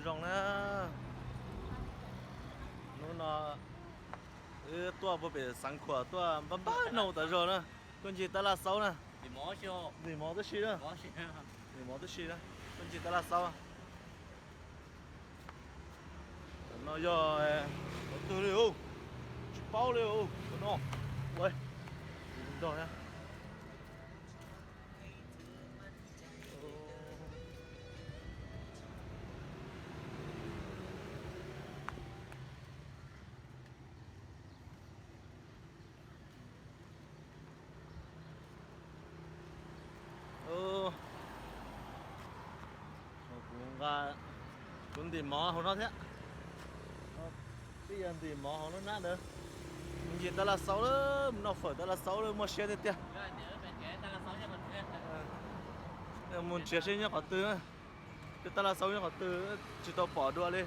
rong nó nó tua bố bể sáng khỏe tua bắp bắp nấu tới rồi nè con chị ta là sáu nè thì mỏ xô gì mỏ tới xí đó mỏ xô gì mỏ tới xí đó con chị ta là sáu nó giờ nó từ liều chỉ bao liều nó ui đừng đòi nhá cũng ga cũng tìm mỏ không nó thế bây giờ tìm mỏ không nó nát được mình chỉ ta là sáu đó nó phải ta là sáu đó mua xe thế tiệt rồi nhớ về cái ta là 6 cho mình thêm muốn chia sẻ nhá có từ cái ta là sáu nhá có từ chỉ tao bỏ đua đi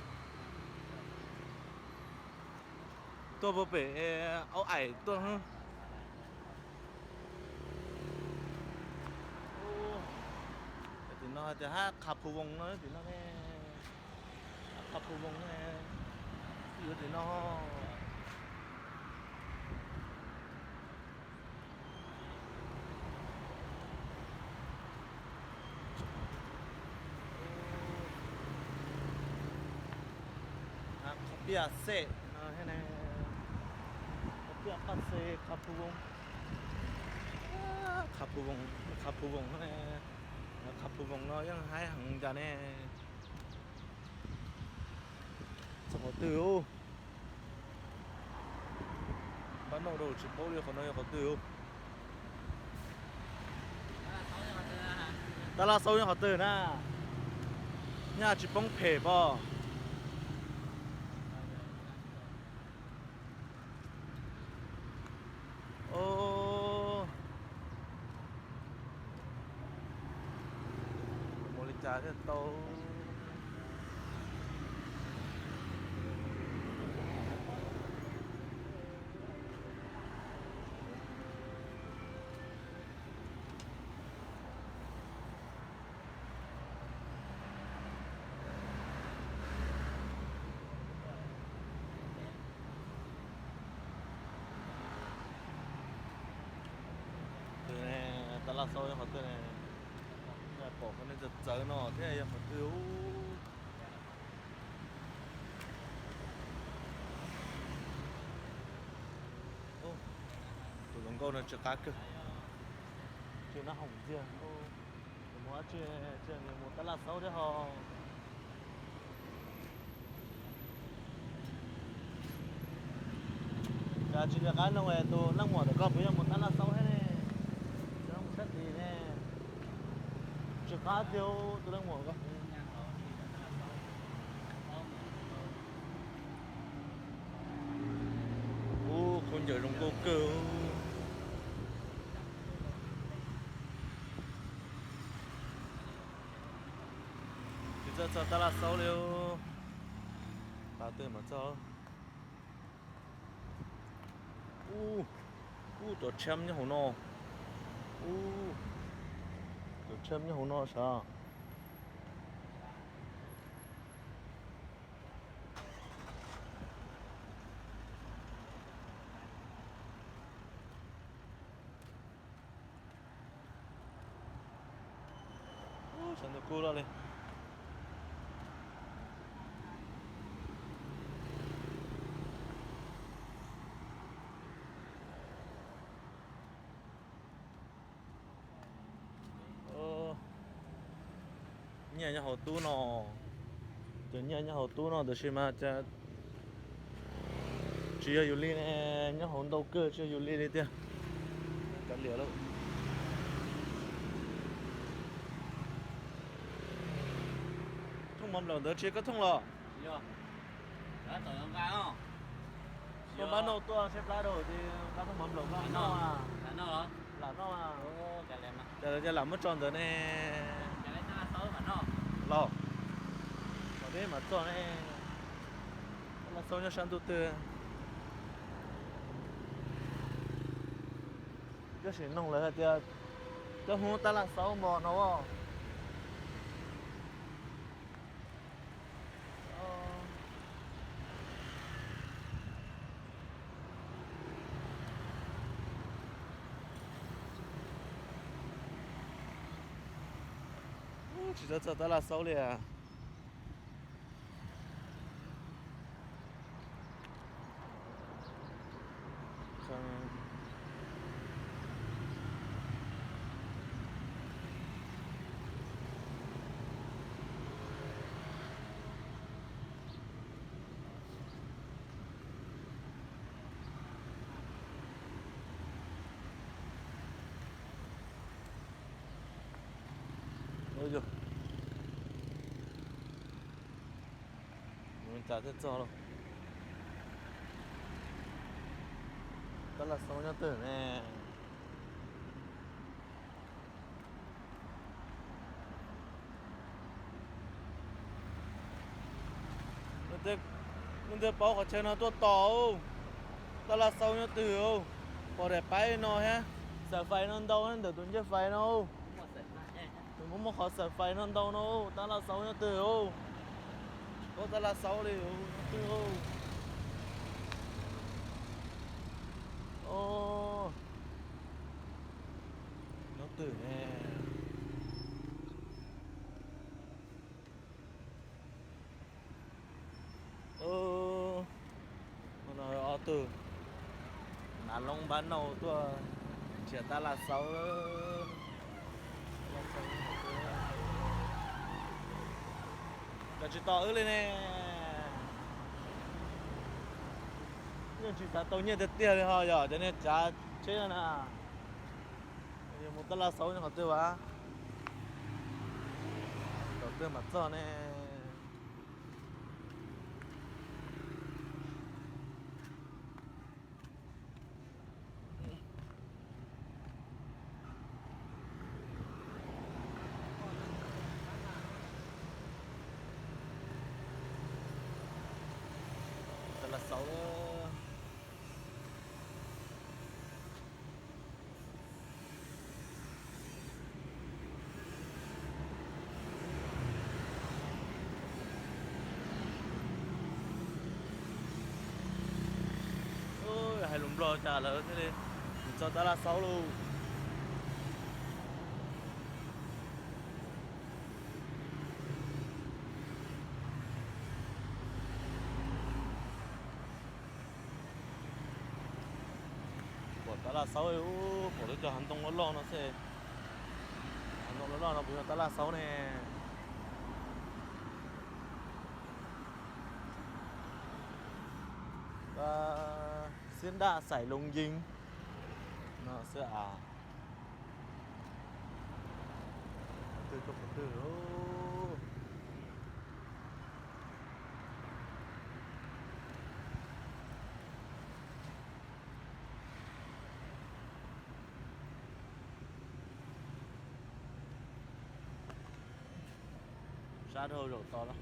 tôi vừa bể áo ải tôi hả thì nó thì hát khắp khu vùng nó thì nó nghe khắp khu vùng nghe thì nó khắp bia xe nó thế này khắp bia cắt xe khắp khu vùng khắp khu vùng khắp khu vùng này khắp khu vùng nóยังhai hàng giờ này sao tiêu bán đồ đồ chỉ bao nhiêu còn nó có tiêu ta là 6 cho họ từ nè nhà chỉ bông phê bò ô một lít trà thì tàu từ này ta là 6 cho họ từ này nhà bỏ con nên giật giật nó thế này họ tiêu ô tụi con câu nó chưa cá cơ chưa nó hỏng chưa ô mua chưa chưa người mua ta là 6 cho họ cả chỉ là cái nó này tôi lăng mỏ được con bây giờ một ta là 6 hết này chứ không xét gì nè chưa cá tiêu tôi lăng mỏ con ô con giờ trong cô cơ bây giờ ta là 6 liều bà tôi mà cho tổ chém nhá hồ nọ tổ chém nhá hồ nọ sao chẳng được cô ra đây nhà hồ tu nọ từ nhà hồ tu nọ từ xem mà cha chỉ ở Yuli này nhà hồ đầu cơ chưa Yuli đây tiêu cắt lửa đâu thông mầm lợn đỡ chia có thông lò chưa đã tỏi ông cá không còn bán đầu tua xếp lá rồi thì bán thông mầm lợn bán nó à là nó hả là nó à ô chả lem à giờ làm mất tròn rồi nè chả lấy ta là 6 mà nó lò ở đây mà tròn này là sâu nhau sang tu tư cái gì nông lại thì cái hú ta là sâu mò nó chỉ cho ta là xấu liền à. Ôi giời, mình chả thích cho đâu. Đó là số nhân tử nè. Mình bảo có chơi nó to to. Đó là số nhân tử không? Có đẹp bay nó ha. Sợ phải nó đâu nên được tuần chết phải nó. Một sợi này. Đừng có một khó sợ phải nó đâu nó. Đó là số nhân tử không? Có đó là số đi tử không? Ô, nó tử nè. Nó nói ó tử. Nà lông bán nầu tua. Chỉ ta là sáu. Cả chị to ức lên nè. Nhưng chị ta tao nhiên thật tiền thì họ giờ cho nên chả chết rồi nè. Thì một ta là sáu nhưng họ tư quá. Đầu tư mặt cho nè. Ta là sáu đó. Ôi, hay lùm lò trả lời thế đi. Cho ta là sáu luôn. Bỏ ta là sáu ấy, bỏ được cho hắn tông nó lo nó sẽ. Hắn tông nó lo nó bây giờ ta là sáu nè. Và xiên đa sải lông dính. Nó sẽ à. Từ không có từ ô. Sát hơi rồi to lắm.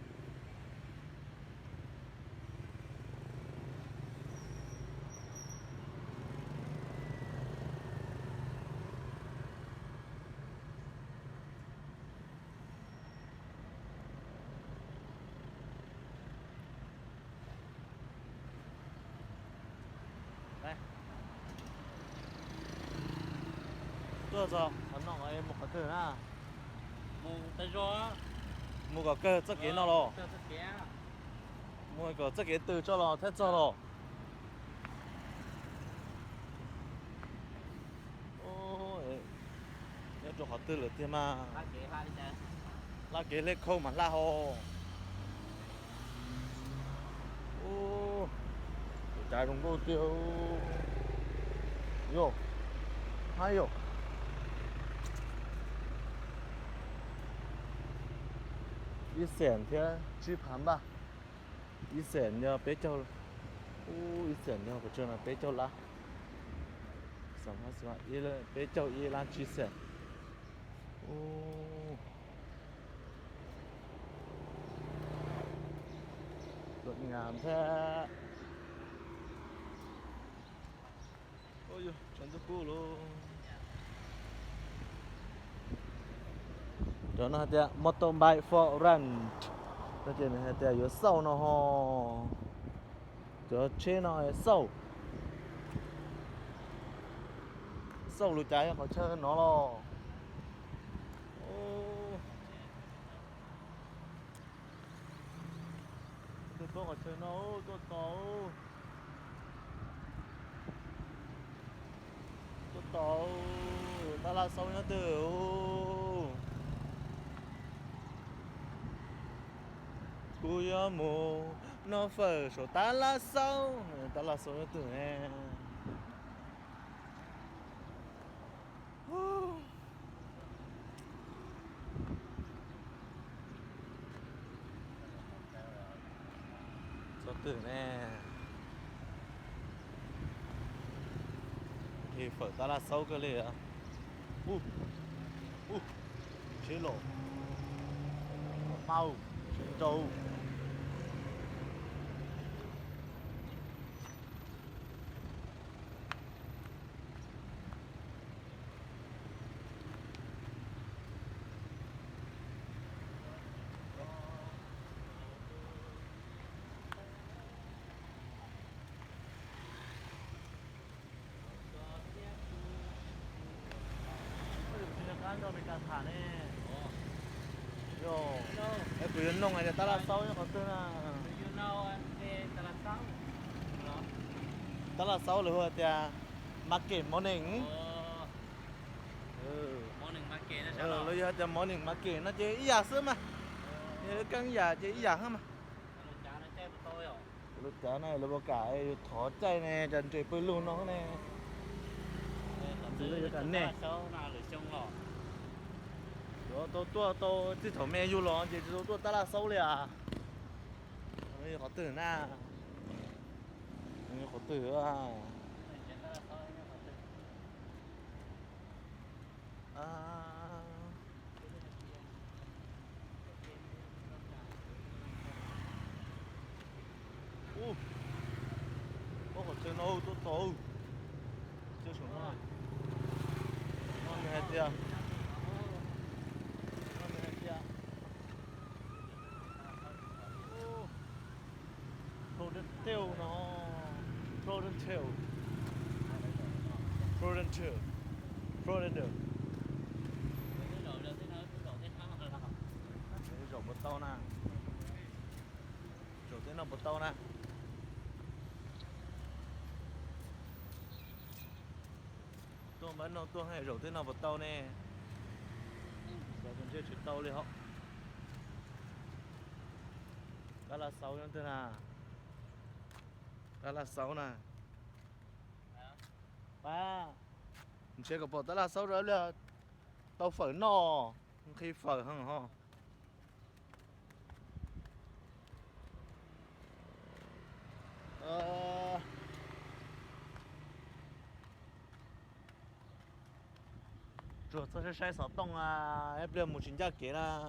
Đây. Tôi rồi, hắn nó em một cái từ ha. Một tay gió. Một cái cơ chắc kiến nó rồi. Cho tất cả. Một cái chắc kiến từ cho nó thế cho nó. Ôi. Nhớ cho họ từ lửa thêm mà. Bác kế hoa đi chơi. Lá kế lên không mà la hồ. Ô. Trái đồng cô tiêu. Yo. Hay yo. Ít xẻn thế chứ phán ba. Ít xẻn nhờ bé châu. Ô ít xẻn nhờ của trường là bé châu lá. Xong hết rồi. Ý là bé châu ý là chứ xẻn. Ô. Rất ngàm thế. Ôi dồi, chẳng rất cool luôn. Đó nó hạt motorbike for rent. Đó trên này hạt yếu sâu nó hò. Đó trên nó sâu. Sâu lùi trái có chơi nó lo. Ô. tôi có chơi nấu tôi tàu ta là sau nhá từ cùi mù nó phở số ta là sau nhá từ nè số từ nè thì phở ta là sau cái này à chế lộ mau trâu ăn rồi mình càng thả nè yo cái quyến nông này ta là sau nhá có tên là You know anh đi tà là sáu. Đó. ta là sau rồi thì market morning Morning market nó sao đó. bây giờ thì morning market nó chỉ ý giả sớm mà căng giả chỉ ý giả hơn mà Nó chả nó chơi của tôi rồi. lúc chả này là bao cái thỏ chay này dần chơi bơi luôn nó này Từ cái nè. Số nào lựa chung rồi. tôi chỉ thỏ mẹ yêu lo chỉ tôi ta là sau liền à bây giờ có từ na có từ à có chơi nâu tôi chơi xuống nó nó nghe chưa Tail nó Frozen tail rổ một tàu nè rổ tên là một tàu nè tôi vẫn nó tôi hay rổ tên là một tàu nè rồi còn chơi chuyển tàu đi họ đó là 6 nhân tên à đó là 6 nè ba mình chơi có bộ đó là 6 rồi là tàu phở nò khi phở hăng ho rồi tôi sẽ sai 6 tông à em đưa một chuyến gia kế là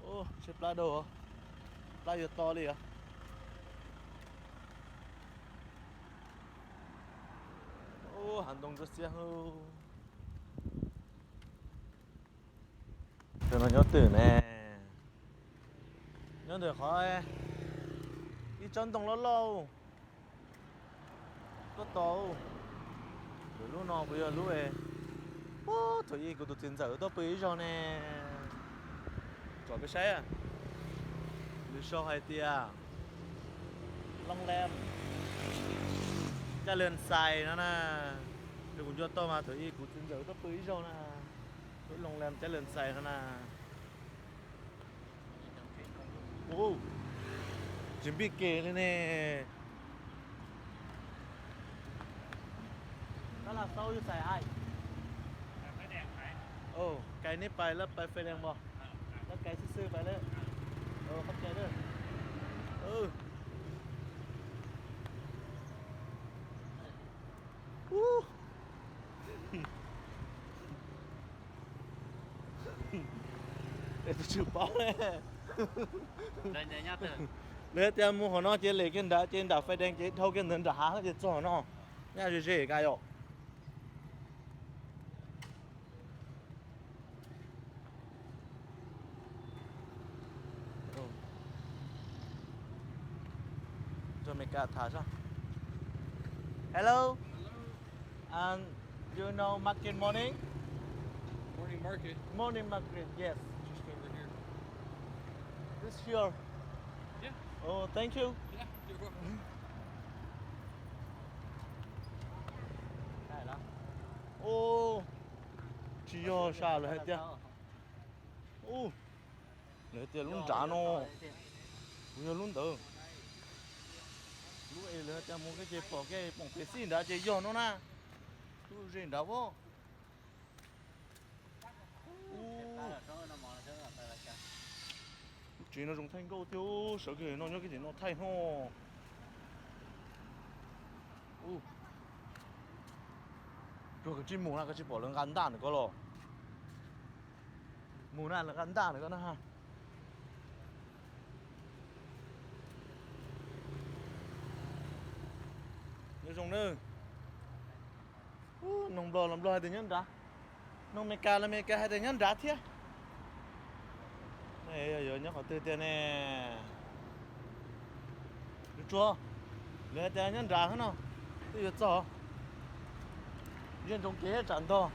ô xếp lá đồ lá giờ to đi à ô hành động rất xe hư cho nó nhớ từ nè nhớ từ khó đi chân đồng lâu lâu có tàu rồi lúc nào bây giờ lúc ấy ô thôi gì của tụi tiền giờ tôi bây giờ nè chọn cái xe à đi show hay tia long lem cha lên xài nó nè rồi cũng cho tôi mà thôi gì của tiền giờ tôi bây giờ nè cái long lem cha lên xài nó nè ô chuẩn bị kề lên nè đó là sâu như xài ai ồ cái nàyไปแล้วไปไฟแดงบ่แล้วไกลซื่อๆไปเลยเข้าใจเด้อđể tôi chịu bó nè Lên đây nhá từ. để cho mua họ nó trên lề trên đảo phai đen trên thâu cái nền đá trên cho nó nha dễ cái rồi cho mình cả thả sao hello and you know market morning Morning market, morning market yes just over here. This here. Yeah. Oh, thank you. Yeah, you're welcome. Đây đó. Oh. Chỉ do sao là hết tiền. Oh. Hết tiền luôn trả nó. Bây giờ luôn được. Lúc ấy là cho mua cái chế bỏ cái bông phê xin đã chế do nó na. Tôi rèn đã vô. Chuyện nó dùng thanh câu thiếu sợ cái nó nhớ cái gì nó thay nó. Rồi cái chim mù na cái chim bỏ lên gan đạn nữa rồi. Mù na là gan đạn nữa ha. Nhớ dùng nữa. Nông bò làm loài từ nhân đã. Nông mê ca là mê ca hay từ nhân đã thế. Này giờ nhớ có từ tiền nè. Được chưa? Lấy tiền nhân đã hả nó? Bây giờ cho. Nhân trong kế trận to.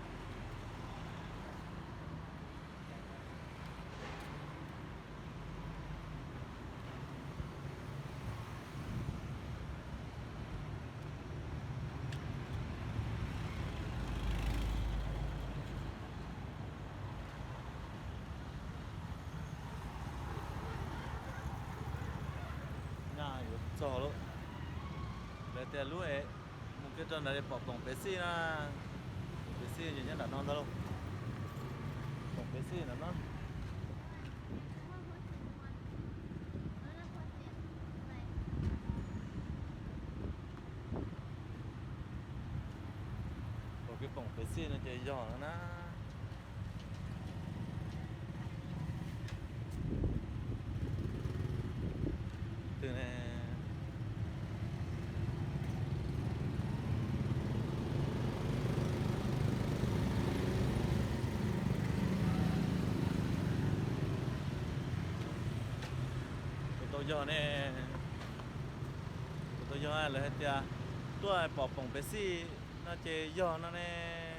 Cho luôn. Để tiền lúa ấy, một cái trận này bỏ bóng bé xi na, bé xi gì nhá đã non đâu, bóng bé xi là nó. Còn cái bóng bé xi nó chơi giò nó na. Từ này. Giờ này tôi giờ là hết tiệt tôi bỏ bóng bé xí nó chơi giờ nó nè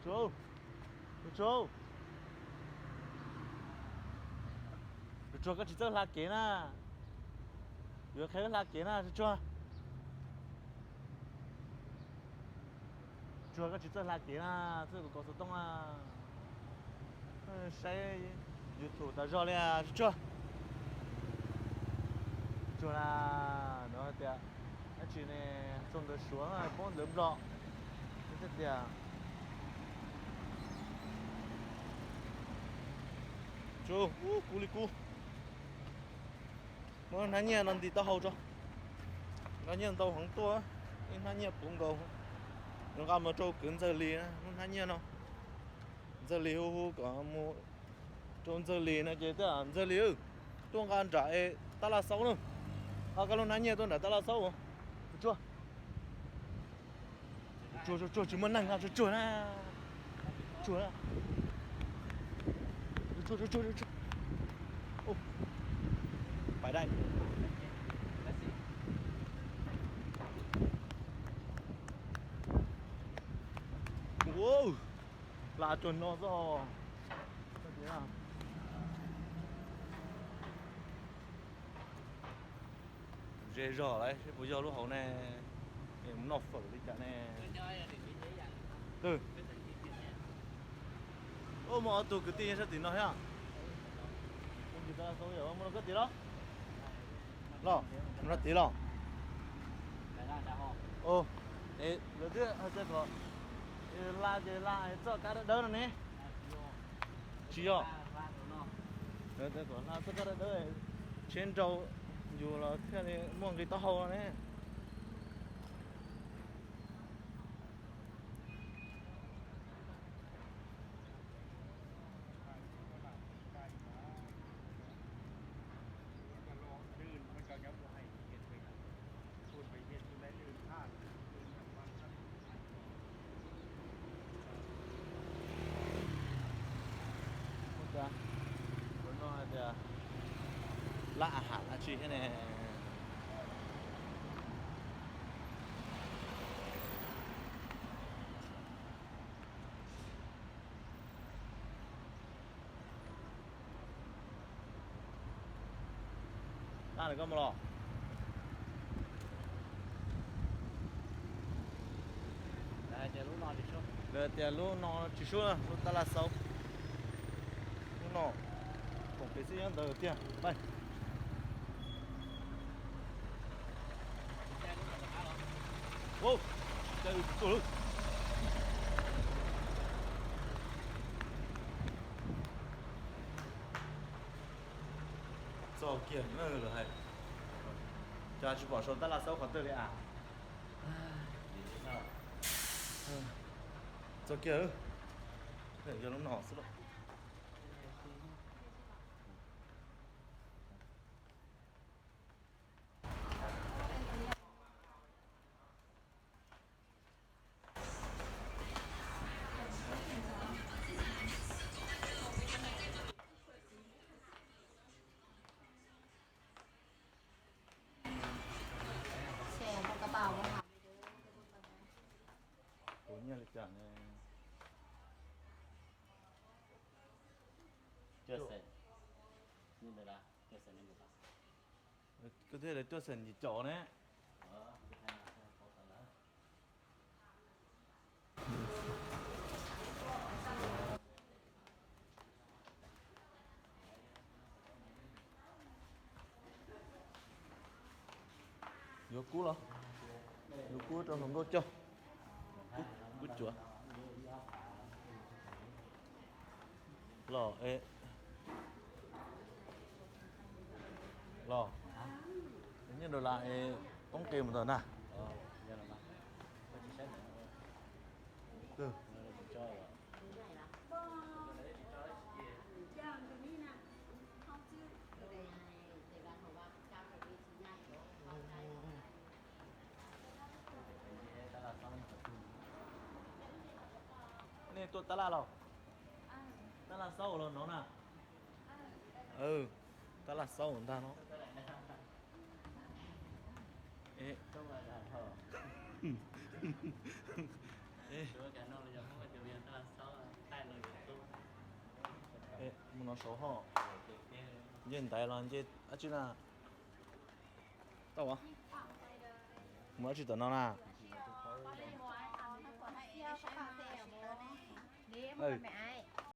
chú cái chỉ là kế na vừa khai là kế na chú cái chỉ là kế na这个高速动啊谁YouTube ta rồi à chú là nó tiệt cái chuyện này xong được xuống là bón lớn rõ thế tiệt chú cú li cú nó nãy giờ nó đi tao hậu cho nãy giờ tao không tua nãy giờ cũng cầu nó có một chỗ cứng giờ lì nó nãy giờ nó giờ lì hu có một chỗ giờ lì nó chỉ là giờ lì tôi còn trái ta là sáu nữa cái lúc nãy giờ tôi đã ta là sáu chưa chua chỉ muốn năng ra chua na chua ô phải đây wow là chuẩn nó rồi thế nào dễ dở đấy bây giờ lúc hậu này em nộp phở đi cả nè từ ô mà tụi cái tiền sẽ tiền nó hả không chỉ là số giờ mà nó có tiền đó lo nó tiền lo ô để bữa trước sẽ có là cho cá đỡ này nè chỉ cho để có là cho cá đỡ trên trâu dù là thế này mua cái tao hầu này làอาหารอาชีพแน่ ta này có một lò Đây, giờ lúc nào đi xuống. rồi tiền lúc nó chỉ số là lúc ta là sáu lúc nó cũng phải sử dụng đầu tiên bay Xe lúc nào là hả rồi. ô chơi tụi luôn sao kiện nữa rồi hay cho chú bảo số ta là sáu khoảng tới đấy à Đi đi sao? sao kia ư để cho nó nỏ xuống Xe một cái bao không học. ủa nhà lịch chẳng này Chưa xe. Nhưng mà là chưa xe nên được à? có thể là cho sần gì chó đấy Cái hai là có phải là. vô cú lo vô cú cho không có cho cú chúa lò ê lò như đồ lại con kìm một tờ nè Giờ là mà. Có chỉ xe nữa. từ Nó là chỉ cho rồi. Ta là xong. nè tôi ta là lò ta là sâu rồi nó nè ừ ta là sâu người ta nó ê Không phải là thở. ê Chúa cả nó là giờ không phải tiểu viên ta là xong. Tay lời của tôi. ê muốn nó xấu hổ Cái nhìn tay là chứ à chứ là tao à mới chỉ tao nó nè Nếu mà mẹ ai